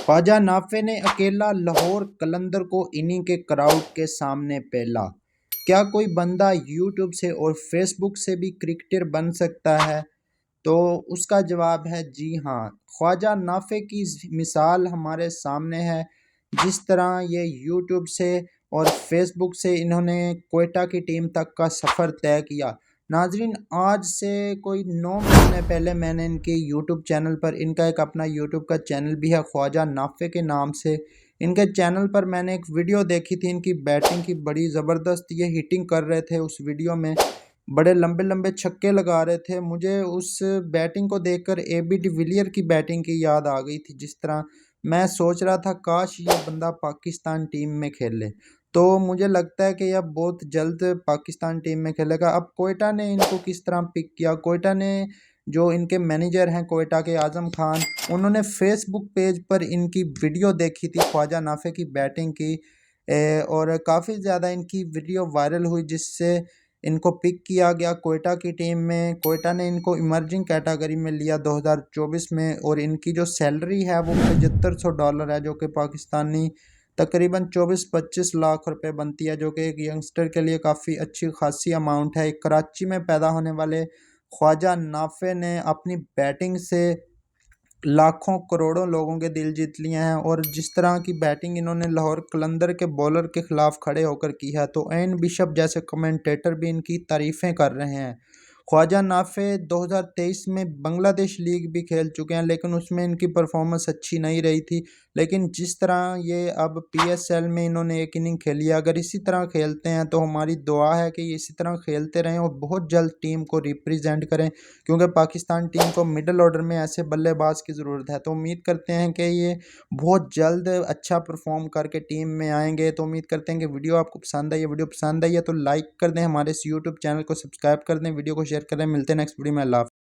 ख्वाजा नाफे ने अकेला लाहौर कलंदर को इन्हीं के क्राउड के सामने पेला। क्या कोई बंदा यूट्यूब से और फेसबुक से भी क्रिकेटर बन सकता है? तो उसका जवाब है जी हाँ। ख्वाजा नाफे की मिसाल हमारे सामने है। जिस तरह ये यूट्यूब से और फेसबुक से इन्होंने कोयटा की टीम तक का सफ़र तय किया। नाजरीन, आज से कोई 9 महीने पहले मैंने इनके यूट्यूब चैनल पर, इनका एक अपना यूट्यूब का चैनल भी है ख्वाजा नाफे के नाम से, इनके चैनल पर मैंने एक वीडियो देखी थी इनकी बैटिंग की। बड़ी ज़बरदस्त ये हिटिंग कर रहे थे उस वीडियो में, बड़े लंबे लंबे छक्के लगा रहे थे। मुझे उस बैटिंग को देखकर एबी डिविलियर की बैटिंग की याद आ गई थी। जिस तरह मैं सोच रहा था काश ये बंदा पाकिस्तान टीम में खेले। तो मुझे लगता है कि यह बहुत जल्द पाकिस्तान टीम में खेलेगा। अब कोयटा ने इनको किस तरह पिक किया? कोयटा ने, जो इनके मैनेजर हैं कोयटा के, आजम खान, उन्होंने फेसबुक पेज पर इनकी वीडियो देखी थी ख्वाजा नाफे की बैटिंग की, और काफ़ी ज़्यादा इनकी वीडियो वायरल हुई, जिससे इनको पिक किया गया कोयटा की टीम में। कोयटा ने इनको इमर्जिंग कैटेगरी में लिया 2024 में, और इनकी जो सैलरी है वो $7500 है, जो कि पाकिस्तानी तकरीबन 24-25 लाख रुपए बनती है, जो कि एक यंगस्टर के लिए काफ़ी अच्छी खासी अमाउंट है। एक कराची में पैदा होने वाले ख्वाजा नाफे ने अपनी बैटिंग से लाखों करोड़ों लोगों के दिल जीत लिए हैं, और जिस तरह की बैटिंग इन्होंने लाहौर कलंदर के बॉलर के खिलाफ खड़े होकर की है, तो एन बिशप जैसे कमेंटेटर भी इनकी तारीफ़ें कर रहे हैं। ख्वाजा नाफे 2023 में बांग्लादेश लीग भी खेल चुके हैं, लेकिन उसमें इनकी परफॉर्मेंस अच्छी नहीं रही थी। लेकिन जिस तरह ये अब पीएसएल में इन्होंने एक इनिंग खेली है, अगर इसी तरह खेलते हैं तो हमारी दुआ है कि ये इसी तरह खेलते रहें और बहुत जल्द टीम को रिप्रेजेंट करें, क्योंकि पाकिस्तान टीम को मिडल ऑर्डर में ऐसे बल्लेबाज की ज़रूरत है। तो उम्मीद करते हैं कि ये बहुत जल्द अच्छा परफॉर्म करके टीम में आएंगे। तो उम्मीद करते हैं कि वीडियो आपको पसंद आई है। वीडियो पसंद आई है तो लाइक कर दें, हमारे इस यूट्यूब चैनल को सब्सक्राइब कर दें, वीडियो को शेयर करें। मिलते हैं नेक्स्ट वीडियो में। अल्लाह हाफ़िज़।